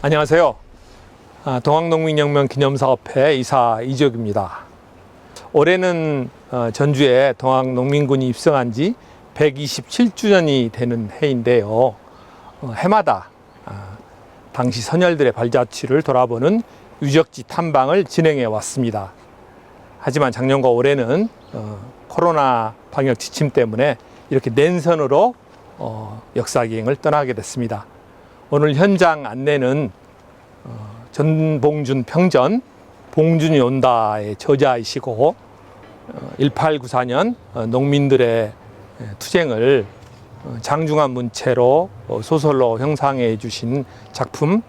안녕하세요. 동학농민혁명 기념사업회 이사 이지혁입니다. 올해는 전주에 동학농민군이 입성한 지 127주년이 되는 해인데요. 해마다 당시 선열들의 발자취를 돌아보는 유적지 탐방을 진행해 왔습니다. 하지만 작년과 올해는 코로나 방역 지침 때문에 이렇게 nen선으로 역사기행을 떠나게 됐습니다. 오늘 현장 안내는 전봉준 평전 봉준이 온다의 저자이시고 1894년 농민들의 투쟁을 장중한 문체로 소설로 형상해 주신 작품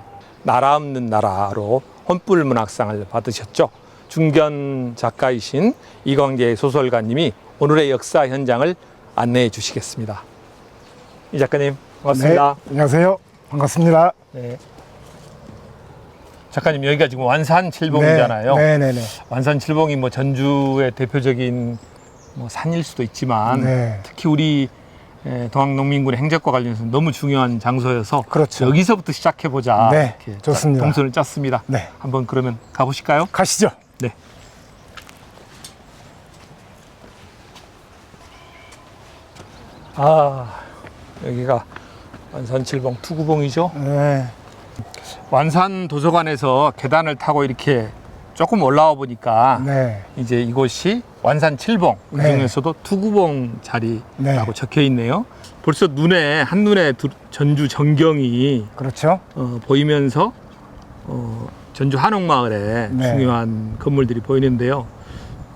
나라 없는 나라로 혼불문학상을 받으셨죠. 중견 작가이신 이광재 소설가님이 오늘의 역사 현장을 안내해 주시겠습니다. 이 작가님 반갑습니다. 네, 안녕하세요. 반갑습니다. 네. 작가님, 여기가 지금 완산칠봉이잖아요. 네네네. 완산칠봉이 뭐 전주의 대표적인 뭐 산일 수도 있지만 네. 특히 우리 동학농민군의 행적과 관련해서 너무 중요한 장소여서 그렇죠. 여기서부터 시작해보자. 네, 이렇게 좋습니다. 동선을 짰습니다. 네. 한번 그러면 가보실까요? 가시죠. 네. 여기가 완산칠봉 투구봉이죠. 네. 완산 도서관에서 계단을 타고 이렇게 조금 올라와 보니까 네. 이제 이곳이 완산칠봉, 그 네. 중에서도 투구봉 자리라고 네. 적혀 있네요. 벌써 한눈에 전주 전경이 그렇죠. 보이면서 전주 한옥마을에 네. 중요한 건물들이 보이는데요.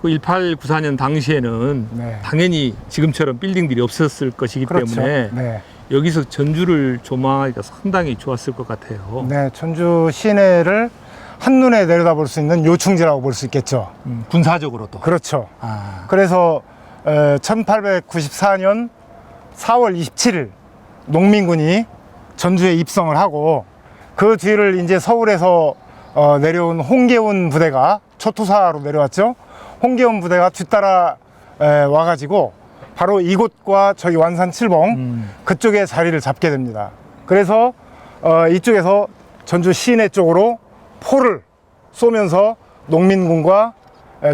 그 1894년 당시에는 네. 당연히 지금처럼 빌딩들이 없었을 것이기 그렇죠. 때문에 네. 여기서 전주를 조망하기가 상당히 좋았을 것 같아요. 네. 전주 시내를 한눈에 내려다볼 수 있는 요충지라고 볼 수 있겠죠. 군사적으로도. 그렇죠. 그래서 그래서 1894년 4월 27일 농민군이 전주에 입성을 하고 그 뒤를 이제 서울에서 내려온 홍계운 부대가 초토사로 내려왔죠. 홍계운 부대가 뒤따라 와가지고 바로 이곳과 저희 완산칠봉 그쪽에 자리를 잡게 됩니다. 그래서 이쪽에서 전주 시내 쪽으로 포를 쏘면서 농민군과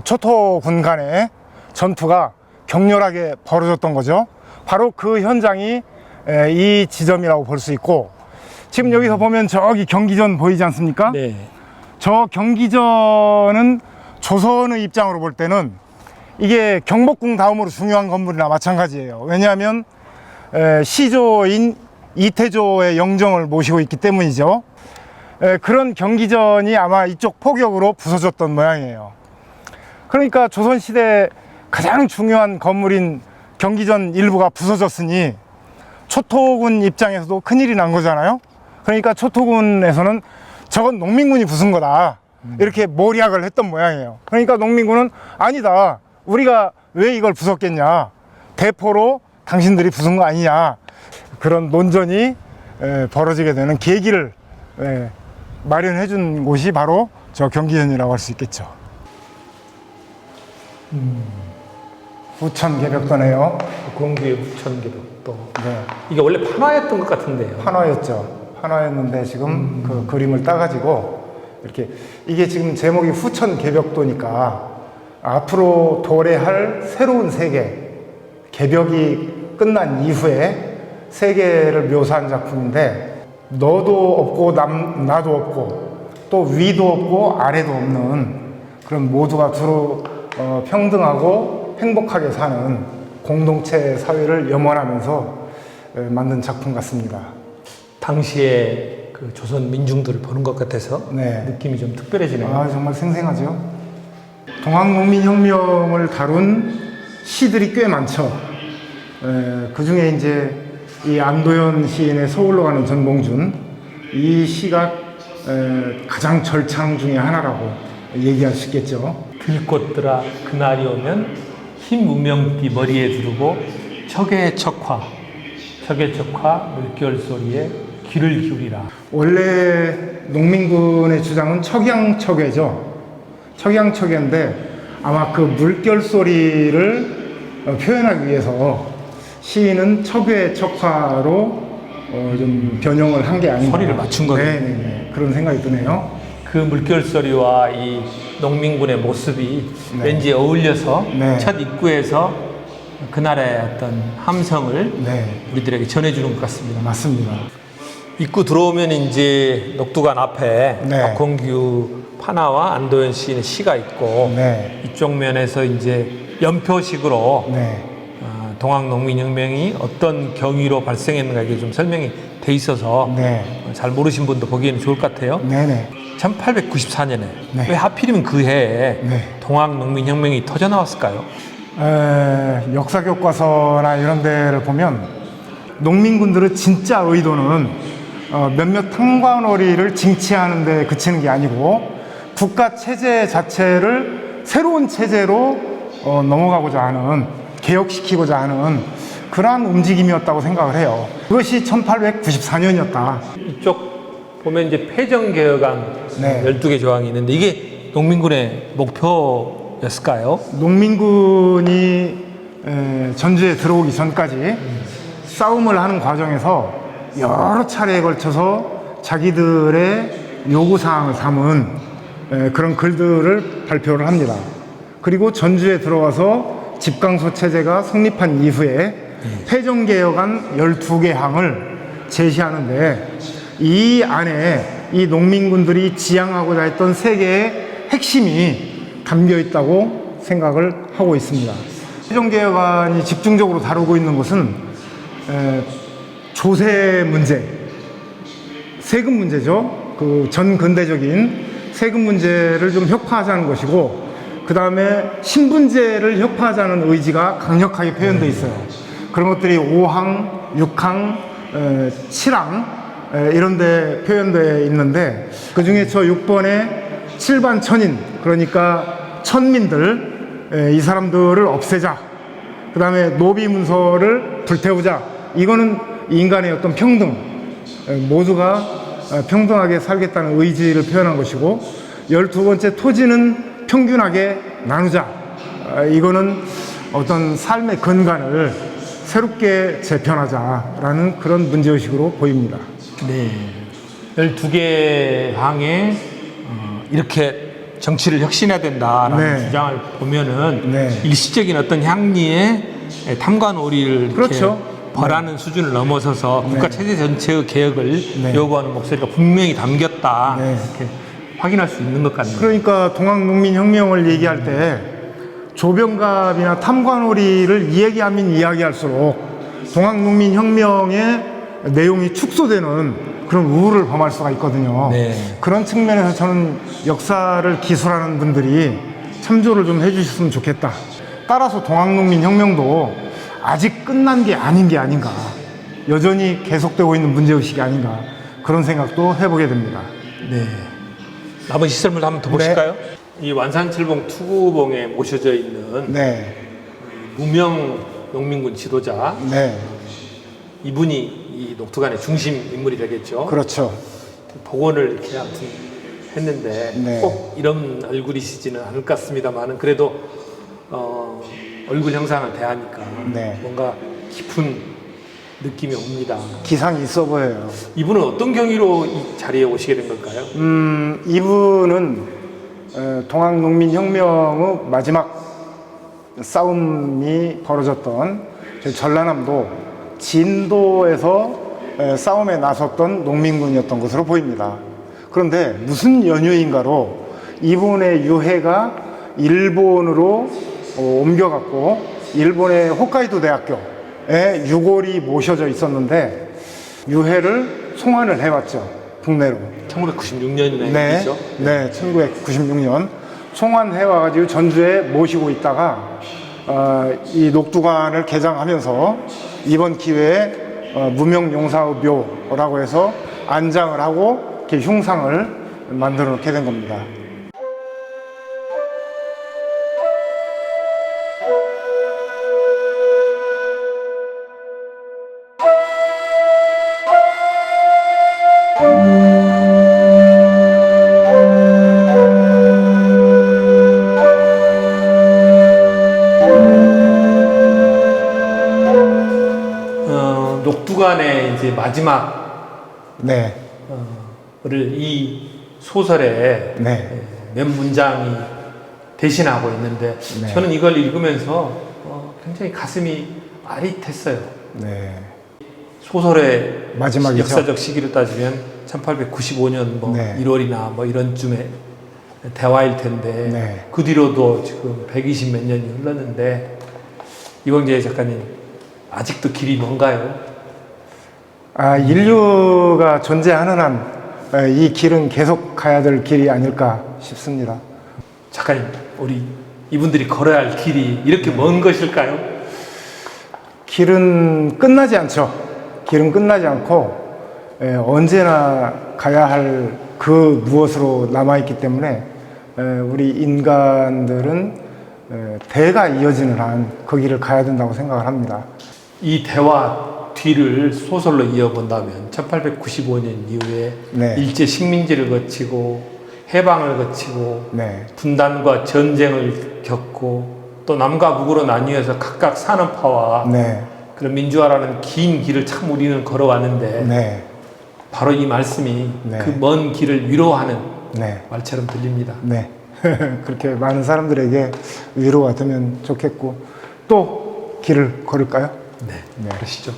초토군 간의 전투가 격렬하게 벌어졌던 거죠. 바로 그 현장이 이 지점이라고 볼 수 있고, 지금 여기서 보면 저기 경기전 보이지 않습니까? 네. 저 경기전은 조선의 입장으로 볼 때는 이게 경복궁 다음으로 중요한 건물이나 마찬가지예요. 왜냐하면 시조인 이태조의 영정을 모시고 있기 때문이죠. 그런 경기전이 아마 이쪽 포격으로 부서졌던 모양이에요. 그러니까 조선시대 가장 중요한 건물인 경기전 일부가 부서졌으니 초토군 입장에서도 큰일이 난 거잖아요. 그러니까 초토군에서는 저건 농민군이 부순 거다, 이렇게 모략을 했던 모양이에요. 그러니까 농민군은 아니다, 우리가 왜 이걸 부쉈겠냐, 대포로 당신들이 부순 거 아니냐, 그런 논전이 벌어지게 되는 계기를 마련해 준 곳이 바로 저 경기전이라고 할 수 있겠죠. 후천개벽도네요. 공주의 후천개벽도. 네. 이게 원래 판화였던 것 같은데요. 판화였죠. 판화였는데 지금 그 그림을 따가지고 이렇게, 이게 지금 제목이 후천개벽도니까 앞으로 도래할 새로운 세계, 개벽이 끝난 이후에 세계를 묘사한 작품인데, 너도 없고 나도 없고 또 위도 없고 아래도 없는 그런 모두가 두루 평등하고 행복하게 사는 공동체 사회를 염원하면서 만든 작품 같습니다. 당시에 그 조선 민중들을 보는 것 같아서 네. 느낌이 좀 특별해지네요. 정말 생생하죠. 동학농민혁명을 다룬 시들이 꽤 많죠. 그 중에 이제 이 안도현 시인의 서울로 가는 전봉준, 이 시가 가장 절창 중에 하나라고 얘기할 수 있겠죠. 들꽃들아 그날이 오면 흰 무명띠 머리에 두르고 척의 척화 물결 소리에 귀를 기울이라. 원래 농민군의 주장은 척양척외죠. 척양척외인데 아마 그 물결 소리를 표현하기 위해서 시인은 척외 척화로 좀 변형을 한 게 아닌가. 소리를 맞춘 거죠. 네네네. 그런 생각이 드네요. 그 물결소리와 이 농민군의 모습이 네. 왠지 어울려서 네. 첫 입구에서 그날의 어떤 함성을 네, 우리들에게 전해주는 것 같습니다. 맞습니다. 입구 들어오면 이제 녹두관 앞에 네. 박홍규 파나와 안도현 시인의 시가 있고 네, 이쪽 면에서 이제 연표식으로 네, 동학농민혁명이 어떤 경위로 발생했는가 이게 좀 설명이 돼 있어서 네, 잘 모르신 분도 보기에는 좋을 것 같아요. 네네. 1894년에 네. 왜 하필이면 그 해에 네. 동학농민혁명이 터져 나왔을까요? 역사 교과서나 이런 데를 보면 농민군들의 진짜 의도는 몇몇 탕관오리를 징치하는 데 그치는 게 아니고 국가 체제 자체를 새로운 체제로 넘어가고자 하는, 개혁시키고자 하는 그러한 움직임이었다고 생각을 해요. 그것이 1894년이었다. 이쪽 보면 이제 폐정개혁안 네. 12개 조항이 있는데 이게 농민군의 목표였을까요? 농민군이 전주에 들어오기 전까지 싸움을 하는 과정에서 여러 차례에 걸쳐서 자기들의 요구사항을 삼은 그런 글들을 발표를 합니다. 그리고 전주에 들어와서 집강소 체제가 성립한 이후에 폐정개혁안 12개 항을 제시하는데 이 안에 이 농민군들이 지향하고자 했던 세 개의 핵심이 담겨 있다고 생각을 하고 있습니다. 폐정개혁안이 집중적으로 다루고 있는 것은 조세 문제, 세금 문제죠. 그 전근대적인 세금 문제를 좀 혁파하자는 것이고, 그 다음에 신분제를 혁파하자는 의지가 강력하게 표현되어 있어요. 그런 것들이 5항, 6항, 7항 이런 데 표현되어 있는데, 그 중에 저 6번에 7반 천인, 그러니까 천민들, 이 사람들을 없애자. 그 다음에 노비 문서를 불태우자. 이거는 인간의 어떤 평등, 모두가 평등하게 살겠다는 의지를 표현한 것이고, 12번째 토지는 평균하게 나누자. 이거는 어떤 삶의 근간을 새롭게 재편하자라는 그런 문제의식으로 보입니다. 네. 12개 항에 이렇게 정치를 혁신해야 된다라는 네. 주장을 보면은 네. 일시적인 어떤 향리의 탐관오리를 이렇게 그렇죠. 벌하는 수준을 넘어서서 국가 체제 전체의 개혁을 네. 요구하는 목소리가 분명히 담겼다. 네. 이렇게 확인할 수 있는 것 같네요. 그러니까 동학농민혁명을 얘기할 때 조병갑이나 탐관오리를 이야기하면 이야기할수록 동학농민혁명의 내용이 축소되는 그런 우울을 범할 수가 있거든요. 네. 그런 측면에서 저는 역사를 기술하는 분들이 참조를 좀 해주셨으면 좋겠다. 따라서 동학농민혁명도 아직 끝난 게 아닌 게 아닌가, 여전히 계속되고 있는 문제의식이 아닌가, 그런 생각도 해보게 됩니다. 네. 남은 시설물 한번 더 보실까요? 이 완산칠봉 투구봉에 모셔져 있는 네, 무명 농민군 지도자, 네, 이분이 이 녹두관의 중심 인물이 되겠죠. 그렇죠. 복원을 이렇게 아무튼 했는데 네. 꼭 이런 얼굴이시지는 않을 것 같습니다만은 그래도 얼굴 형상을 대하니까 네. 뭔가 깊은 느낌이 옵니다. 기상이 있어 보여요. 이분은 어떤 경위로 이 자리에 오시게 된 걸까요? 이분은 동학농민혁명의 마지막 싸움이 벌어졌던 전라남도 진도에서 싸움에 나섰던 농민군이었던 것으로 보입니다. 그런데 무슨 연유인가로 이분의 유해가 일본으로 옮겨갔고, 일본의 홋카이도 대학교에 유골이 모셔져 있었는데 유해를 송환을 해왔죠, 국내로. 1996년에 네, 일이죠. 네, 1996년 송환해와가지고 전주에 모시고 있다가 이 녹두관을 개장하면서 이번 기회에 무명용사의 묘라고 해서 안장을 하고 이렇게 흉상을 만들어 놓게 된 겁니다. 녹두관의 이제 마지막 네, 이 소설에 네. 몇 문장이 대신하고 있는데 네. 저는 이걸 읽으면서 굉장히 가슴이 아릿했어요. 네. 소설의 마지막이죠. 역사적 시기로 따지면 1895년 뭐 네. 1월이나 뭐 이런 쯤에 대화일 텐데 네. 그 뒤로도 지금 120 몇 년이 흘렀는데 이광재 작가님 아직도 길이 먼가요? 인류가 존재하는 한 이 길은 계속 가야 될 길이 아닐까 싶습니다. 작가님, 우리 이분들이 걸어야 할 길이 이렇게 먼 것일까요? 길은 끝나지 않죠. 길은 끝나지 않고 언제나 가야 할 그 무엇으로 남아있기 때문에 우리 인간들은 대가 이어지는 한 그 길을 가야 된다고 생각을 합니다. 이 대화 뒤를 소설로 이어본다면 1895년 이후에 네. 일제 식민지를 거치고 해방을 거치고 네. 분단과 전쟁을 겪고 또 남과 북으로 나뉘어서 각각 산업화와 네. 그런 민주화라는 긴 길을 참 우리는 걸어왔는데 네. 바로 이 말씀이 네. 그 먼 길을 위로하는 네. 말처럼 들립니다. 네. 그렇게 많은 사람들에게 위로가 되면 좋겠고 또 길을 걸을까요? 네, 네. 그러시죠.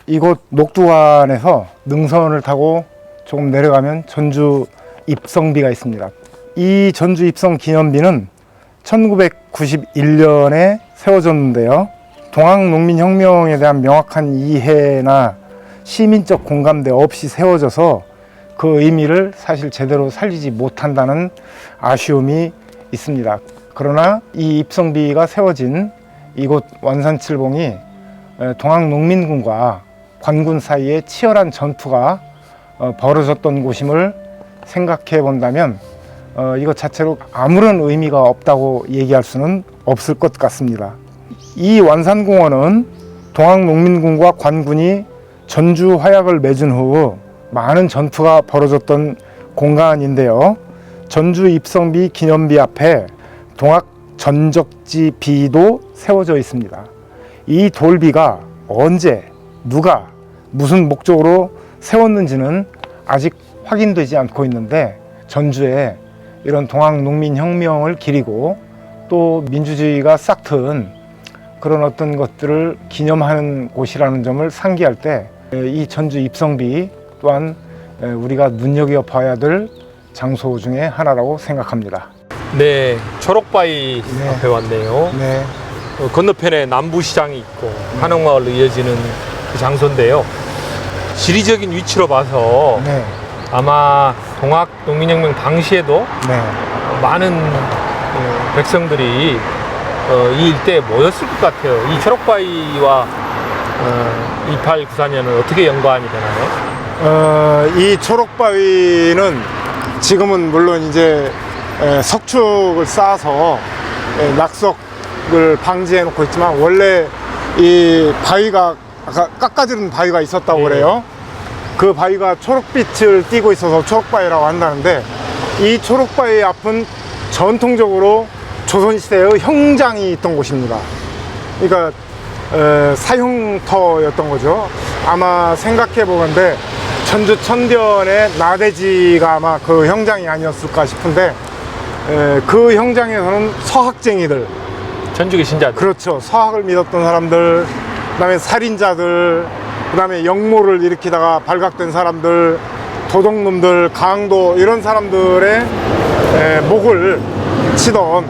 이곳 녹두관에서 능선을 타고 조금 내려가면 전주 입성비가 있습니다. 이 전주 입성 기념비는 1991년에 세워졌는데요. 동학농민혁명에 대한 명확한 이해나 시민적 공감대 없이 세워져서 그 의미를 사실 제대로 살리지 못한다는 아쉬움이 있습니다. 그러나 이 입성비가 세워진 이곳 완산칠봉이 동학농민군과 관군 사이에 치열한 전투가 벌어졌던 곳임을 생각해 본다면 이것 자체로 아무런 의미가 없다고 얘기할 수는 없을 것 같습니다. 이 완산공원은 동학농민군과 관군이 전주 화약을 맺은 후 많은 전투가 벌어졌던 공간인데요. 전주 입성비 기념비 앞에 동학 전적지 비도 세워져 있습니다. 이 돌비가 언제, 누가, 무슨 목적으로 세웠는지는 아직 확인되지 않고 있는데 전주에 이런 동학농민혁명을 기리고 또 민주주의가 싹튼 그런 어떤 것들을 기념하는 곳이라는 점을 상기할 때 이 전주 입성비 또한 우리가 눈여겨봐야 될 장소 중에 하나라고 생각합니다. 네, 초록바위 네. 앞에 왔네요. 네, 건너편에 남부시장이 있고 한옥마을로 이어지는 그 장소인데요. 지리적인 위치로 봐서 네, 아마 동학농민혁명 당시에도 네. 많은 백성들이 이 일대에 모였을 것 같아요. 이 초록바위와 2894년은 어떻게 연관이 되나요? 이 초록바위는 지금은 물론 이제 석축을 쌓아서 낙석을 방지해 놓고 있지만 원래 이 바위가 아까 깎아지른 바위가 있었다고 그래요. 그 바위가 초록빛을 띠고 있어서 초록바위라고 한다는데 이 초록바위 앞은 전통적으로 조선시대의 형장이 있던 곳입니다. 그러니까 사형터였던 거죠. 아마 생각해 보건데 전주 천변의 나대지가 아마 그 형장이 아니었을까 싶은데 그 형장에서는 서학쟁이들, 전주의 신자들. 그렇죠, 서학을 믿었던 사람들, 그 다음에 살인자들, 그 다음에 역모를 일으키다가 발각된 사람들, 도둑놈들, 강도 이런 사람들의 목을 치던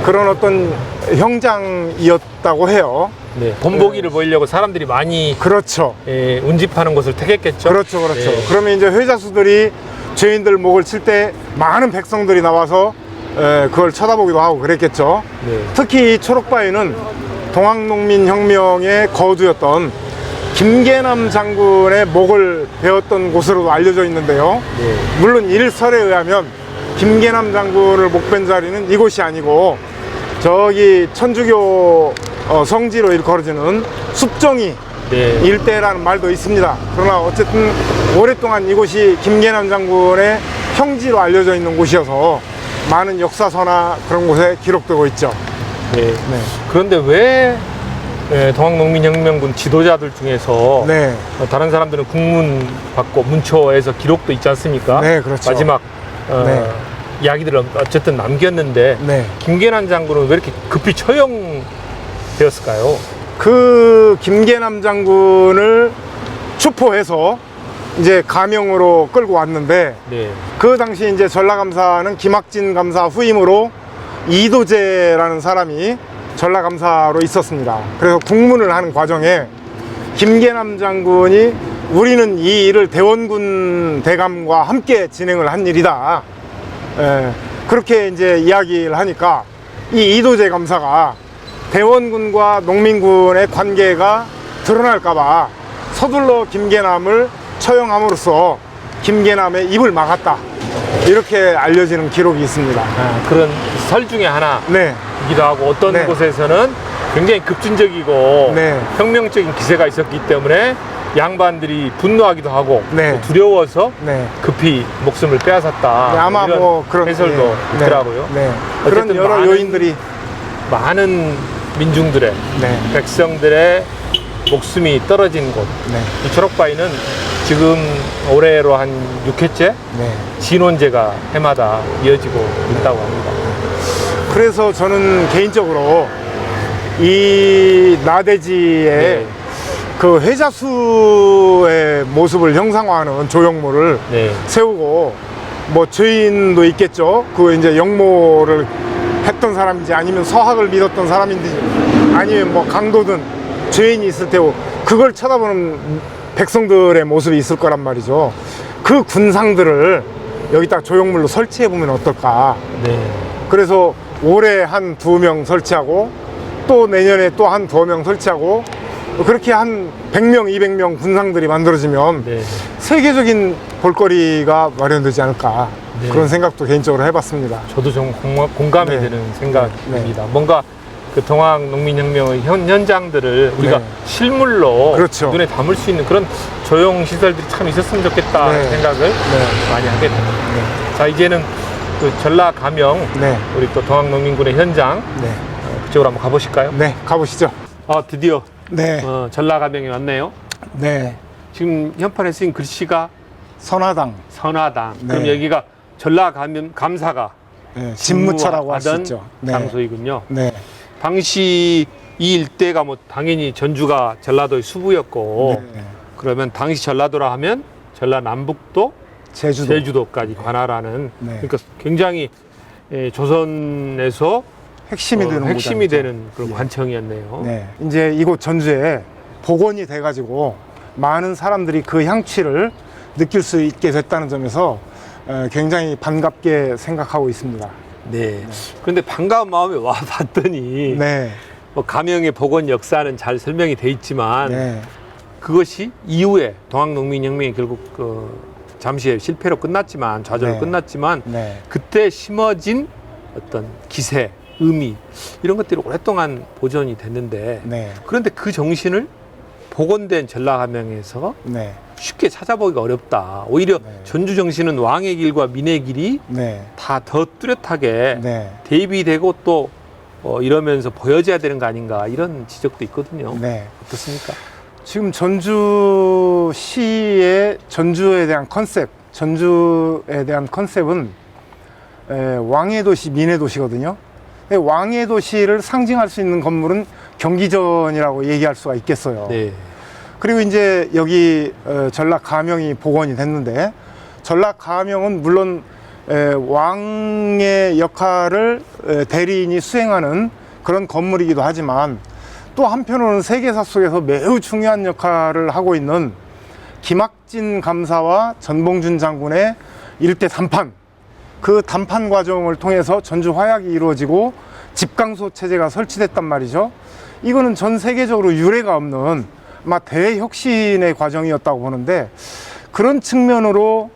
그런 어떤 형장이었다고 해요. 네, 본보기를 보이려고 사람들이 많이 그렇죠. 운집하는 곳을 택했겠죠. 그렇죠, 그렇죠. 네. 그러면 이제 회자수들이 죄인들 목을 칠 때 많은 백성들이 나와서 그걸 쳐다보기도 하고 그랬겠죠. 네. 특히 이 초록바위는 동학농민혁명의 거두였던 김계남 장군의 목을 베었던 곳으로도 알려져 있는데요. 네. 물론 일설에 의하면 김계남 장군을 목벤 자리는 이곳이 아니고 저기 천주교 성지로 일컬어지는 숲정이 네. 일대라는 말도 있습니다. 그러나 어쨌든 오랫동안 이곳이 김계남 장군의 형지로 알려져 있는 곳이어서 많은 역사서나 그런 곳에 기록되고 있죠. 네. 그런데 왜 동학농민혁명군 지도자들 중에서 네. 다른 사람들은 국문 받고 문초에서 기록도 있지 않습니까? 네, 그렇죠. 마지막 네. 이야기들을 어쨌든 남겼는데 네. 김계남 장군은 왜 이렇게 급히 처형되었을까요? 그 김계남 장군을 추포해서 이제 가명으로 끌고 왔는데 네. 그 당시 이제 전라감사는 김학진 감사 후임으로 이도재라는 사람이 전라감사로 있었습니다. 그래서 국문을 하는 과정에 김계남 장군이 우리는 이 일을 대원군 대감과 함께 진행을 한 일이다. 그렇게 이제 이야기를 하니까 이 이도재 감사가 대원군과 농민군의 관계가 드러날까봐 서둘러 김계남을 처형함으로써 김계남의 입을 막았다. 이렇게 알려지는 기록이 있습니다. 그런 설 중에 하나이기도 네. 하고 어떤 네. 곳에서는 굉장히 급진적이고 네. 혁명적인 기세가 있었기 때문에 양반들이 분노하기도 하고 네. 또 두려워서 네. 급히 목숨을 빼앗았다. 네, 아마 이런 뭐 그런 해설도 네. 있더라고요. 네. 그런 어쨌든 여러 요인들이 많은 민중들의 네. 백성들의 목숨이 떨어진 곳. 네. 이 초록바위는 지금 올해로 한 6회째 네. 진원제가 해마다 이어지고 있다고 합니다. 그래서 저는 개인적으로 이 나대지의 네. 그 회자수의 모습을 형상화하는 조형모를 네. 세우고 뭐 죄인도 있겠죠. 그 이제 영모를 했던 사람인지 아니면 서학을 믿었던 사람인지 아니면 뭐 강도든 죄인이 있을 테고 그걸 쳐다보는 백성들의 모습이 있을 거란 말이죠. 그 군상들을 여기다 조형물로 설치해 보면 어떨까. 네. 그래서 올해 한 2명 설치하고 또 내년에 또 한 2명 설치하고 그렇게 한 100명, 200명 군상들이 만들어지면 네. 세계적인 볼거리가 마련되지 않을까. 네. 그런 생각도 개인적으로 해봤습니다. 저도 좀 공감이 네. 되는 생각입니다. 뭔가 그 동학농민혁명의 현장들을 우리가 네. 실물로 그렇죠. 눈에 담을 수 있는 그런 조형 시설들이 참 있었으면 좋겠다 네. 생각을 많이 하게 됩니다. 네. 자, 이제는 그 전라 가명 네. 우리 또 동학농민군의 현장 네. 그쪽으로 한번 가보실까요? 네, 가보시죠. 드디어 네. 전라 가명이 왔네요. 네. 지금 현판에 쓰인 글씨가 선화당. 선화당. 네. 그럼 여기가 전라 감사가 네. 진무처라고 할 수 하던 있죠. 네. 장소이군요. 네. 당시 이 일대가 뭐 당연히 전주가 전라도의 수부였고 네. 그러면 당시 전라도라 하면 전라남북도 제주도. 제주도까지 관할하는 네. 그러니까 굉장히 조선에서 핵심이 되는 핵심이 곳이죠. 되는 그런 관청이었네요. 네. 이제 이곳 전주에 복원이 돼가지고 많은 사람들이 그 향취를 느낄 수 있게 됐다는 점에서 굉장히 반갑게 생각하고 있습니다. 네. 그런데 반가운 마음에 와 봤더니 네. 뭐 가명의 복원 역사는 잘 설명이 돼 있지만 네. 그것이 이후에 동학농민혁명이 결국 잠시 실패로 끝났지만 좌절로 네. 끝났지만 네. 그때 심어진 어떤 기세, 의미 이런 것들이 오랫동안 보존이 됐는데 네. 그런데 그 정신을 복원된 전라가명에서 네. 쉽게 찾아보기가 어렵다. 오히려 네. 전주 정신은 왕의 길과 민의 길이 네. 다 더 뚜렷하게 네. 대비되고 또 이러면서 보여져야 되는 거 아닌가 이런 지적도 있거든요. 네. 어떻습니까? 지금 전주시의 전주에 대한 컨셉, 전주에 대한 컨셉은 왕의 도시, 민의 도시거든요. 왕의 도시를 상징할 수 있는 건물은 경기전이라고 얘기할 수가 있겠어요. 네. 그리고 이제 여기 전라 가명이 복원이 됐는데 전라 가명은 물론 왕의 역할을 대리인이 수행하는 그런 건물이기도 하지만 또 한편으로는 세계사 속에서 매우 중요한 역할을 하고 있는 김학진 감사와 전봉준 장군의 일대 담판, 그 담판 과정을 통해서 전주 화약이 이루어지고 집강소 체제가 설치됐단 말이죠. 이거는 전 세계적으로 유례가 없는 아마 대혁신의 과정이었다고 보는데 그런 측면으로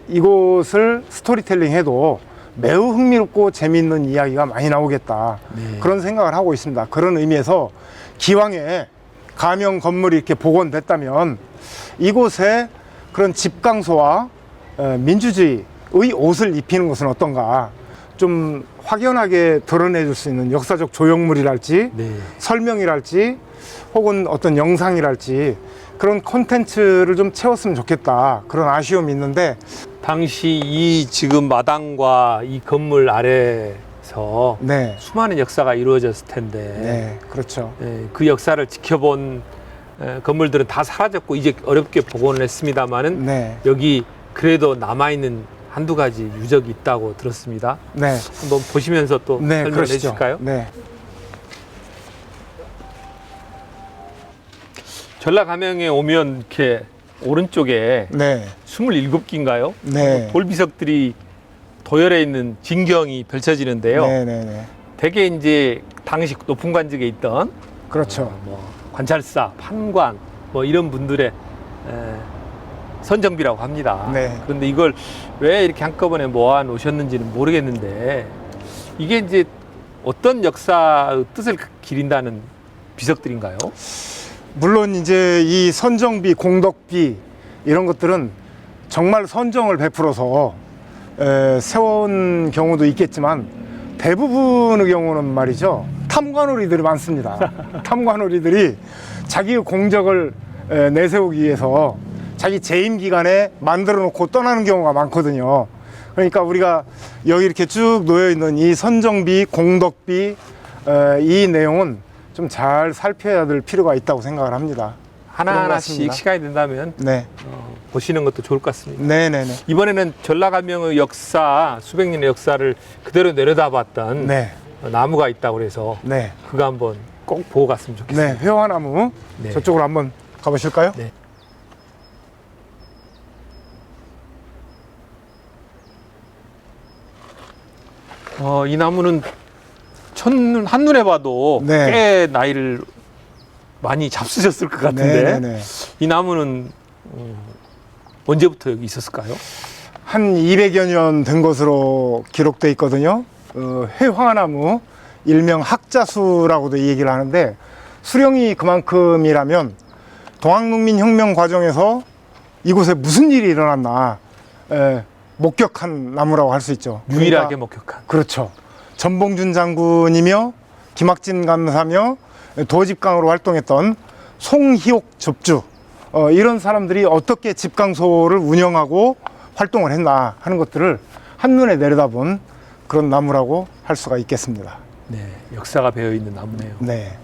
이곳을 스토리텔링 해도 매우 흥미롭고 재미있는 이야기가 많이 나오겠다. 네. 그런 생각을 하고 있습니다. 그런 의미에서 기왕에 가명 건물이 이렇게 복원됐다면 이곳에 그런 집강소와 민주주의의 옷을 입히는 것은 어떤가. 좀 확연하게 드러내줄 수 있는 역사적 조형물이랄지 네. 설명이랄지 혹은 어떤 영상이랄지 그런 콘텐츠를 좀 채웠으면 좋겠다, 그런 아쉬움이 있는데. 당시 이 지금 마당과 이 건물 아래에서 네, 수많은 역사가 이루어졌을 텐데 네, 그렇죠. 그 역사를 지켜본 건물들은 다 사라졌고 이제 어렵게 복원을 했습니다마는 네, 여기 그래도 남아있는 한두 가지 유적이 있다고 들었습니다. 네, 한번 보시면서 또 네, 설명해 그러시죠. 주실까요? 네, 전라가명에 오면 이렇게 오른쪽에 네, 27기인가요? 네, 돌비석들이 도열해 있는 진경이 펼쳐지는데요. 네, 네, 네, 대개 이제 당시 높은 관직에 있던 그렇죠. 뭐 관찰사, 판관 뭐 이런 분들의 선정비라고 합니다. 네. 그런데 이걸 왜 이렇게 한꺼번에 모아 놓으셨는지는 모르겠는데 이게 이제 어떤 역사의 뜻을 기린다는 비석들인가요? 물론 이제 이 선정비, 공덕비 이런 것들은 정말 선정을 베풀어서 세운 경우도 있겠지만 대부분의 경우는 말이죠, 탐관오리들이 많습니다. 탐관오리들이 자기의 공적을 내세우기 위해서 자기 재임 기간에 만들어 놓고 떠나는 경우가 많거든요. 그러니까 우리가 여기 이렇게 쭉 놓여 있는 이 선정비, 공덕비 이 내용은 좀 잘 살펴야 될 필요가 있다고 생각을 합니다. 그런 것 하나하나씩 같습니다. 시간이 된다면 네, 보시는 것도 좋을 것 같습니다. 네, 네, 네, 이번에는 전라가명의 역사, 수백 년의 역사를 그대로 내려다봤던 네, 나무가 있다고 그래서 네, 그거 한번 꼭 보고 갔으면 좋겠습니다. 네, 회화나무 네. 저쪽으로 한번 가보실까요? 네. 이 나무는 한눈에 봐도 네. 꽤 나이를 많이 잡수셨을 것 같은데 네, 네, 네. 이 나무는 언제부터 여기 있었을까요? 한 200여 년 된 것으로 기록돼 있거든요. 회화나무, 일명 학자수라고도 이 얘기를 하는데, 수령이 그만큼이라면 동학농민혁명 과정에서 이곳에 무슨 일이 일어났나 목격한 나무라고 할 수 있죠. 유일하게 그러니까, 목격한. 그렇죠. 전봉준 장군이며 김학진 감사며 도집강으로 활동했던 송희옥 접주, 이런 사람들이 어떻게 집강소를 운영하고 활동을 했나 하는 것들을 한눈에 내려다본 그런 나무라고 할 수가 있겠습니다. 네, 역사가 배어 있는 나무네요. 네,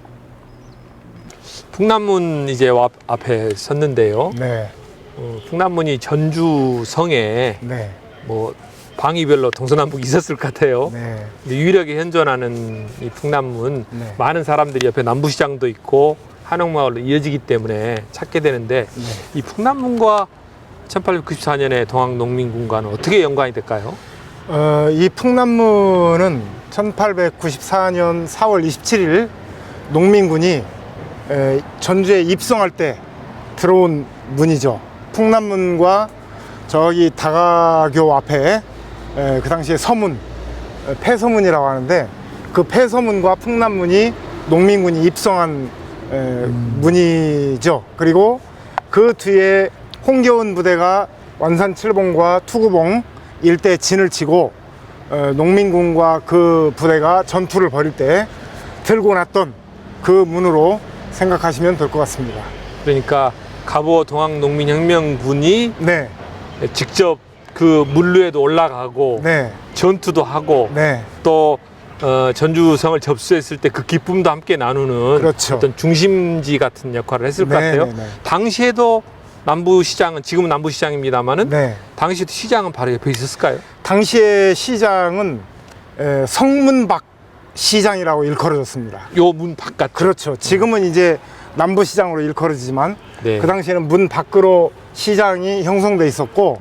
풍남문 이제 앞에 섰는데요. 네, 풍남문이 전주성에 네, 뭐 방위별로 동서남북 있었을 것 같아요. 네, 근데 유일하게 현존하는 이 풍남문, 네. 많은 사람들이 옆에 남부시장도 있고 한옥마을로 이어지기 때문에 찾게 되는데 네. 이 풍남문과 1894년에 동학농민군과는 어떻게 연관이 될까요? 이 풍남문은 1894년 4월 27일 농민군이 전주에 입성할 때 들어온 문이죠. 풍남문과 저기 다가교 앞에 그 당시에 서문, 폐서문이라고 하는데, 그 폐서문과 풍남문이 농민군이 입성한 문이죠. 그리고 그 뒤에 홍겨운 부대가 완산칠봉과 투구봉 일대 진을 치고 농민군과 그 부대가 전투를 벌일 때 들고 났던 그 문으로 생각하시면 될 것 같습니다. 그러니까 갑오 동학농민혁명군이 네, 직접 그 물류에도 올라가고 네, 전투도 하고 네, 또 전주성을 접수했을 때 그 기쁨도 함께 나누는 그렇죠. 어떤 중심지 같은 역할을 했을 것 네, 같아요. 네, 네. 당시에도 남부시장은 지금은 남부시장입니다만은 네. 당시에도 시장은 바로 옆에 있었을까요? 당시의 시장은 성문박 시장이라고 일컬어졌습니다. 요 문 바깥. 그렇죠. 지금은 이제 남부시장으로 일컬어지지만 네. 그 당시에는 문 밖으로 시장이 형성돼 있었고,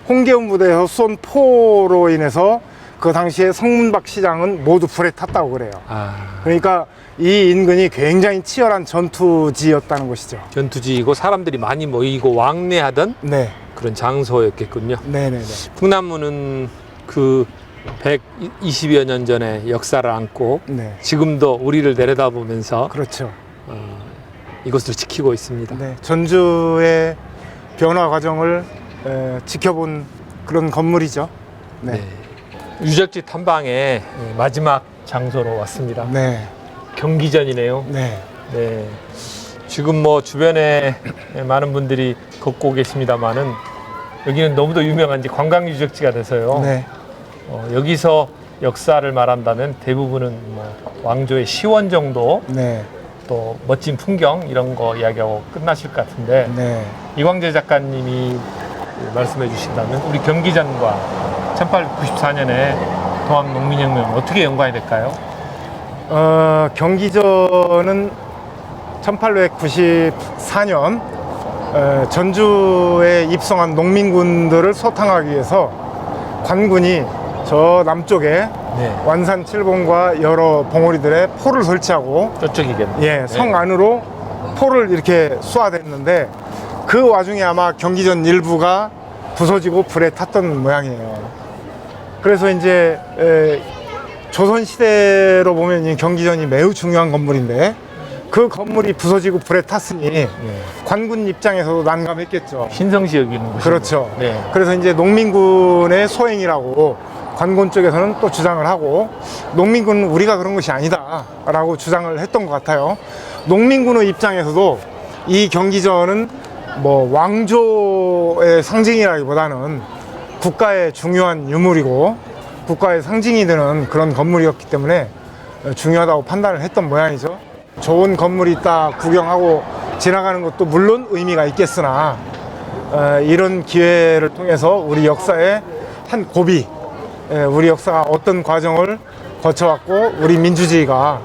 홍계운 부대에서 쏜 포로 인해서 그 당시에 성문박 시장은 모두 불에 탔다고 그래요. 그러니까 이 인근이 굉장히 치열한 전투지였다는 것이죠. 전투지이고 사람들이 많이 모이고 왕래하던 네, 그런 장소였겠군요. 네, 네, 네. 풍남문은 그 120여 년 전의 역사를 안고 네, 지금도 우리를 내려다보면서 그렇죠. 이것을 지키고 있습니다. 네, 전주의 변화 과정을 지켜본 그런 건물이죠. 네. 네. 유적지 탐방의 마지막 장소로 왔습니다. 네. 경기전이네요. 네. 네. 지금 뭐 주변에 많은 분들이 걷고 계십니다만은 여기는 너무도 유명한 이제 관광 유적지가 돼서요. 네. 여기서 역사를 말한다면 대부분은 뭐 왕조의 시원 정도, 네. 또 멋진 풍경 이런 거 이야기하고 끝나실 것 같은데 네. 이광재 작가님이 말씀해 주신다면 우리 경기전과 1894년에 동학농민혁명 어떻게 연관이 될까요? 경기전은 1894년 전주에 입성한 농민군들을 소탕하기 위해서 관군이 저 남쪽에 네. 완산 칠봉과 여러 봉우리들의 포를 설치하고 저쪽이겠네요. 예, 성 안으로 포를 이렇게 쏘아댔는데 그 와중에 아마 경기전 일부가 부서지고 불에 탔던 모양이에요. 그래서 이제 조선시대로 보면 이 경기전이 매우 중요한 건물인데 그 건물이 부서지고 불에 탔으니 관군 입장에서도 난감했겠죠. 신성시 여기는 곳이죠. 그렇죠. 네. 그래서 이제 농민군의 소행이라고 관군 쪽에서는 또 주장을 하고 농민군은 우리가 그런 것이 아니다 라고 주장을 했던 것 같아요. 농민군의 입장에서도 이 경기전은 뭐 왕조의 상징이라기보다는 국가의 중요한 유물이고 국가의 상징이 되는 그런 건물이었기 때문에 중요하다고 판단을 했던 모양이죠. 좋은 건물이 있다 구경하고 지나가는 것도 물론 의미가 있겠으나 이런 기회를 통해서 우리 역사의 한 고비, 우리 역사가 어떤 과정을 거쳐왔고 우리 민주주의가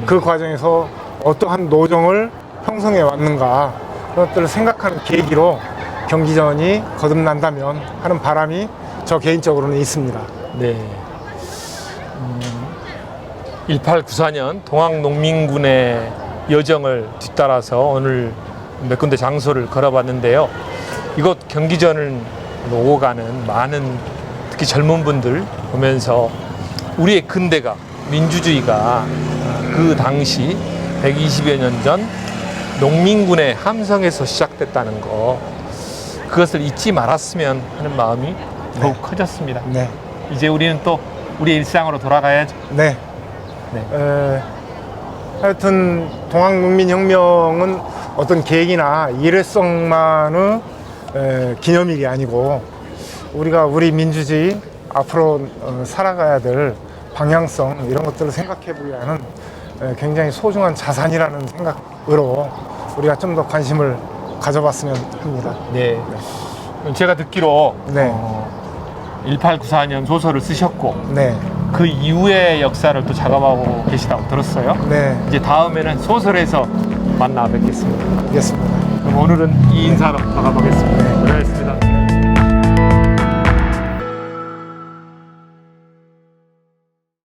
그 과정에서 어떠한 노정을 형성해 왔는가 그런 것들을 생각하는 계기로 경기전이 거듭난다면 하는 바람이 저 개인적으로는 있습니다. 네. 1894년 동학농민군의 여정을 뒤따라서 오늘 몇 군데 장소를 걸어봤는데요. 이곳 경기전을 오고 가는 많은 특히 젊은 분들 보면서 우리의 근대가 민주주의가 그 당시 120여 년 전 농민군의 함성에서 시작됐다는 거 그것을 잊지 말았으면 하는 마음이 더욱 커졌습니다. 네. 이제 우리는 또 우리의 일상으로 돌아가야죠. 네. 네. 하여튼 동학농민혁명은 어떤 계획이나 일회성만의 기념일이 아니고 우리가 우리 민주주의 앞으로 살아가야 될 방향성 이런 것들을 생각해 보게 하는 굉장히 소중한 자산이라는 생각으로 우리가 좀 더 관심을 가져봤으면 합니다. 네. 제가 듣기로 네. 1894년 소설을 쓰셨고 네. 그 이후의 역사를 또 작업하고 계시다고 들었어요. 네. 이제 다음에는 소설에서 만나 뵙겠습니다. 알겠습니다. 그럼 오늘은 이 인사로 나가보겠습니다.